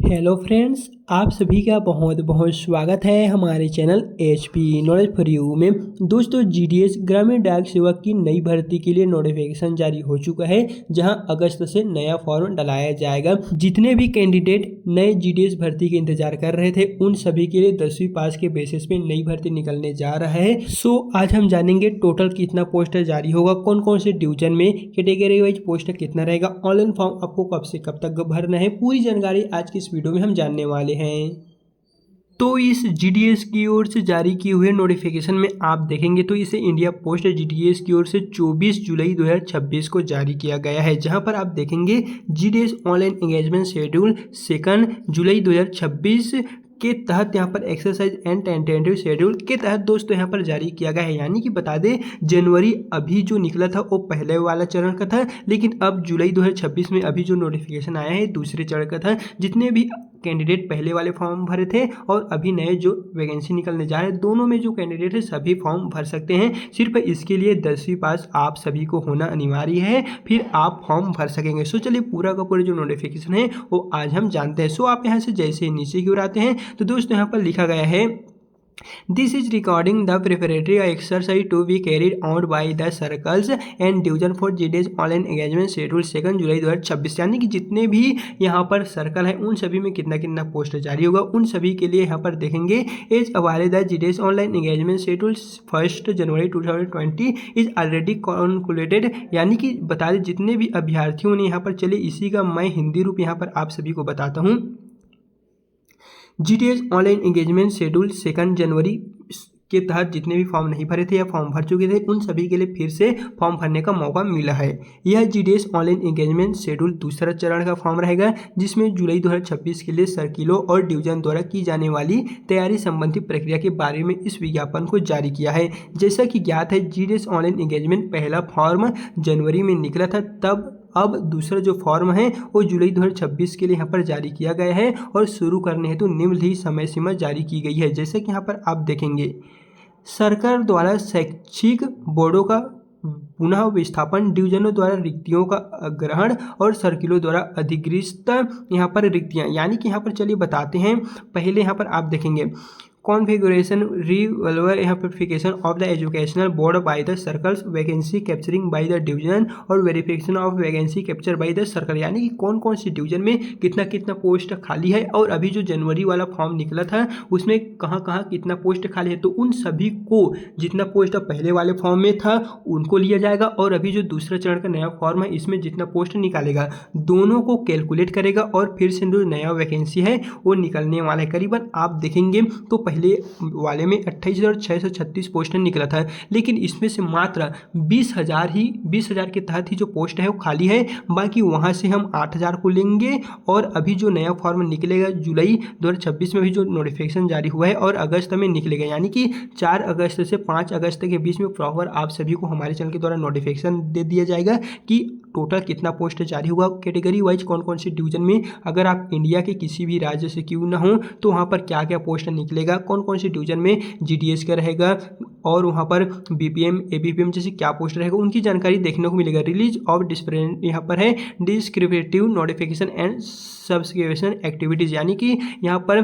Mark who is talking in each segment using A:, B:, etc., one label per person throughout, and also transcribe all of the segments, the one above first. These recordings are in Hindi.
A: हेलो फ्रेंड्स, आप सभी का बहुत बहुत स्वागत है हमारे channel HP knowledge for you में। दोस्तों, जीडीएस ग्रामीण डाक सेवक की नई भर्ती के लिए नोटिफिकेशन जारी हो चुका है, जहां अगस्त से नया फॉर्म डलाया जाएगा। जितने भी कैंडिडेट नए जीडीएस भर्ती के इंतजार कर रहे थे, उन सभी के लिए 10वीं पास के बेसिस पे नई भर्ती निकलने जा रहा है। आज हम जानेंगे टोटल कितना पोस्टर जारी होगा, कौन कौन से डिवीजन में, कैटेगरी वाइज पोस्टर कितना रहेगा, ऑनलाइन फॉर्म आपको कब से कब तक भरना है, पूरी जानकारी आज की इस वीडियो में हम जानने वाले हैं। तो इस जीडीएस की ओर से जारी किए हुए नोटिफिकेशन में आप देखेंगे तो इसे इंडिया पोस्ट जीडीएस की ओर से 24 जुलाई 2026 को जारी किया गया है, जहां पर आप देखेंगे जीडीएस ऑनलाइन एंगेजमेंट शेड्यूल 2 जुलाई 2026 के तहत यहाँ पर एक्सरसाइज एंड टेंटेटिव शेड्यूल के तहत दोस्तों यहाँ पर जारी किया गया है। यानी कि बता दें, जनवरी अभी जो निकला था वो पहले वाला चरण का था, लेकिन अब जुलाई 2026 में अभी जो नोटिफिकेशन आया है दूसरे चरण का था। जितने भी कैंडिडेट पहले वाले फॉर्म भरे थे और अभी नए जो वैकेंसी निकलने जा रहे हैं, दोनों में जो कैंडिडेट है सभी फॉर्म भर सकते हैं। सिर्फ इसके लिए 10वीं पास आप सभी को होना अनिवार्य है, फिर आप फॉर्म भर सकेंगे। चलिए पूरा का पूरा जो नोटिफिकेशन है वो आज हम जानते हैं। आप यहाँ से जैसे ही नीचे की ओर आते हैं तो दोस्तों यहाँ पर लिखा गया है, This is recording the preparatory exercise to be carried out by the circles and division for GDS online engagement schedule 2 जुलाई 2026। यानी कि जितने भी यहाँ पर सर्कल हैं उन सभी में कितना कितना पोस्ट जारी होगा, उन सभी के लिए यहाँ पर देखेंगे as aware the GDS online engagement schedule 1 January 2020 is already concluded. यानी कि बता दें जितने भी अभ्यर्थियों ने यहाँ पर, चलिए इसी का मैं हिंदी रूप यहाँ पर आप सभी को बताता हूँ। जीडीएस ऑनलाइन एंगेजमेंट शेड्यूल 2 जनवरी के तहत जितने भी फॉर्म नहीं भरे थे या फॉर्म भर चुके थे, उन सभी के लिए फिर से फॉर्म भरने का मौका मिला है। यह जीडीएस ऑनलाइन एंगेजमेंट शेड्यूल दूसरा चरण का फॉर्म रहेगा, जिसमें जुलाई 2026 के लिए सर्किलों और डिवीजन द्वारा की जाने वाली तैयारी संबंधी प्रक्रिया के बारे में इस विज्ञापन को जारी किया है। जैसा कि ज्ञात है, जीडीएस ऑनलाइन एंगेजमेंट पहला फॉर्म जनवरी में निकला था, तब अब दूसरा जो फॉर्म है वो जुलाई 2026 के लिए यहाँ पर जारी किया गया है और शुरू करने हेतु निम्नलिखित समय सीमा जारी की गई है। जैसे कि यहाँ पर आप देखेंगे, सरकार द्वारा शैक्षिक बोर्डों का पुनः विस्थापन, डिवीजनों द्वारा रिक्तियों का ग्रहण और सर्किलों द्वारा अधिकृत यहाँ पर रिक्तियाँ। यानी कि यहाँ पर चलिए बताते हैं। पहले यहाँ पर आप देखेंगे configuration revaluation of the educational board by the circles, vacancy capturing by the division और verification of vacancy capture by the circle. यानी कि कौन कौन सी डिवीजन में कितना कितना पोस्ट खाली है और अभी जो जनवरी वाला फॉर्म निकला था उसमें कहाँ कहाँ कितना पोस्ट खाली है, तो उन सभी को जितना पोस्ट पहले वाले फॉर्म में था उनको लिया जाएगा और अभी जो दूसरा चरण का नया फॉर्म है इसमें जितना पोस्ट निकालेगा दोनों को कैलकुलेट करेगा और फिर से जो नया वैकेंसी है वो निकलने वाला है। करीबन आप देखेंगे तो पहले वाले में 28,636 पोस्ट निकला था, लेकिन इसमें से मात्र 20,000 के तहत ही जो पोस्ट है वो खाली है। बाकी वहां से हम 8,000 को लेंगे और अभी जो नया फॉर्म निकलेगा जुलाई 2026 में भी जो नोटिफिकेशन जारी हुआ है और अगस्त में निकलेगा, यानी कि 4 अगस्त से 5 अगस्त के बीच में प्रॉपर आप सभी को हमारे चैनल के द्वारा नोटिफिकेशन दे दिया जाएगा कि टोटल कितना पोस्ट जारी होगा, कैटेगरी वाइज कौन कौन सी डिवीजन में, अगर आप इंडिया के किसी भी राज्य से क्यों ना हो तो वहाँ पर क्या क्या पोस्ट निकलेगा, कौन कौन सी डिवीजन में जीडीएस का रहेगा और वहाँ पर बीपीएम एबीपीएम जैसे क्या पोस्ट रहेगा, उनकी जानकारी देखने को मिलेगा। रिलीज ऑफ डिस्क्रिप्टिव यहाँ पर है descriptive notification and subscription activities. यानी कि यहाँ पर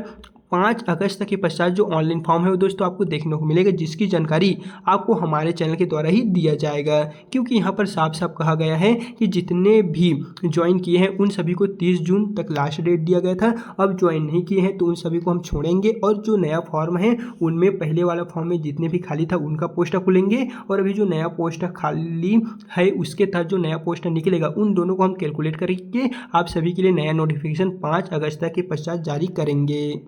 A: 5 अगस्त के पश्चात जो ऑनलाइन फॉर्म है वो दोस्तों आपको देखने को मिलेगा, जिसकी जानकारी आपको हमारे चैनल के द्वारा ही दिया जाएगा। क्योंकि यहाँ पर साफ साफ कहा गया है कि जितने भी ज्वाइन किए हैं उन सभी को 30 जून तक लास्ट डेट दिया गया था। अब ज्वाइन नहीं किए हैं तो उन सभी को हम छोड़ेंगे और जो नया फॉर्म है उनमें पहले वाला फॉर्म में जितने भी खाली था उनका पोस्ट खुलेंगे और अभी जो नया पोस्ट खाली है उसके तहत जो नया पोस्ट निकलेगा उन दोनों को हम कैलकुलेट करके आप सभी के लिए नया नोटिफिकेशन 5 अगस्त के पश्चात जारी करेंगे।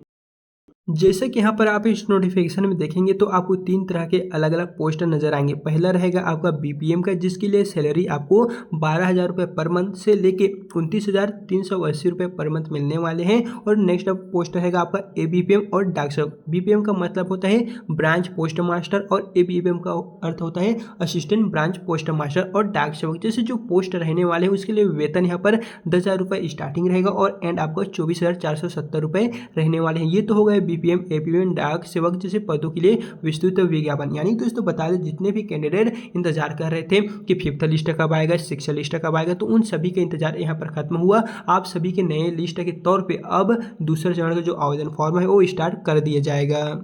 A: जैसे कि यहाँ पर आप इस नोटिफिकेशन में देखेंगे तो आपको 3 तरह के अलग अलग पोस्ट नजर आएंगे। पहला रहेगा आपका बीपीएम का, जिसके लिए सैलरी आपको 12,000 रुपये पर मंथ से लेके 29,380 रुपये पर मंथ मिलने वाले हैं। और नेक्स्ट पोस्ट रहेगा आपका एबीपीएम और डाक सेवक। बीपीएम का मतलब होता है ब्रांच पोस्ट मास्टर और एबीपीएम का अर्थ होता है असिस्टेंट ब्रांच पोस्ट मास्टर और डाक सेवक। जैसे जो पोस्ट रहने वाले हैं उसके लिए वेतन यहाँ पर 10,000 रुपये स्टार्टिंग रहेगा और एंड आपको 24,470 रुपये रहने वाले हैं। ये तो हो गए बीपीएम, एपीएम, डाक सेवक जैसे पदों के लिए विस्तृत विज्ञापन। यानी दोस्तों बता दें जितने भी कैंडिडेट इंतजार कर रहे थे कि 5th लिस्ट कब आएगा, 6th लिस्ट कब आएगा, तो उन सभी का इंतजार यहाँ पर खत्म हुआ। आप सभी के नए लिस्ट के तौर पे अब दूसरे चरण का जो आवेदन फॉर्म है वो स्टार्ट कर दिया जाएगा,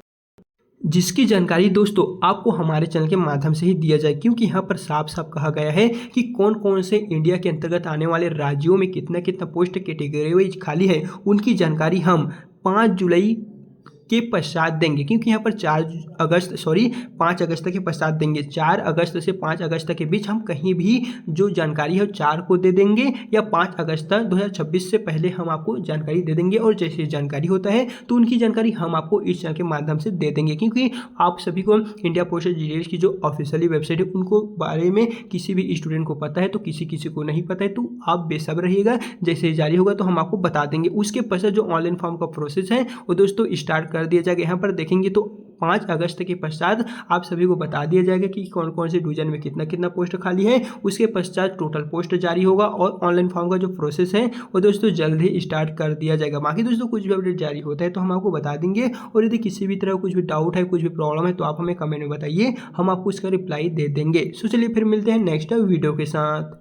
A: जिसकी जानकारी दोस्तों आपको हमारे चैनल के माध्यम से ही दिया जाए, क्योंकि यहाँ पर साफ साफ कहा गया है कि कौन कौन से इंडिया के अंतर्गत आने वाले राज्यों में कितना कितना पोस्ट कैटेगरी वाइज खाली है, उनकी जानकारी हम 5 जुलाई के पश्चात देंगे। क्योंकि यहाँ पर 5 अगस्त के पश्चात देंगे। 4 अगस्त से 5 अगस्त के बीच हम कहीं भी जो जानकारी है 4 को दे देंगे, या 5 अगस्त 2026 से पहले हम आपको जानकारी दे देंगे। और जैसे जानकारी होता है तो उनकी जानकारी हम आपको इस चैनल के माध्यम से दे देंगे, क्योंकि आप सभी को इंडिया पोस्ट डिटेल्स की जो ऑफिशियली वेबसाइट है उनको बारे में किसी भी स्टूडेंट को पता है, तो किसी को नहीं पता है, तो आप बेसब्र रहिएगा। जैसे जारी होगा तो हम आपको बता देंगे। उसके पश्चात जो ऑनलाइन फॉर्म का प्रोसेस है वो दोस्तों स्टार्ट कर दिया जाएगा। यहाँ पर देखेंगे तो 5 अगस्त के पश्चात आप सभी को बता दिया जाएगा कि कौन कौन से डिवीजन में कितना कितना पोस्ट खाली है। उसके पश्चात टोटल पोस्ट जारी होगा और ऑनलाइन फॉर्म का जो प्रोसेस है वो दोस्तों जल्द ही स्टार्ट कर दिया जाएगा। बाकी दोस्तों कुछ भी अपडेट जारी होता है तो हम आपको बता देंगे, और यदि किसी भी तरह कुछ भी डाउट है, कुछ भी प्रॉब्लम है, तो आप हमें कमेंट में बताइए, हम आपको उसका रिप्लाई दे देंगे। सो चलिए फिर मिलते हैं नेक्स्ट वीडियो के साथ।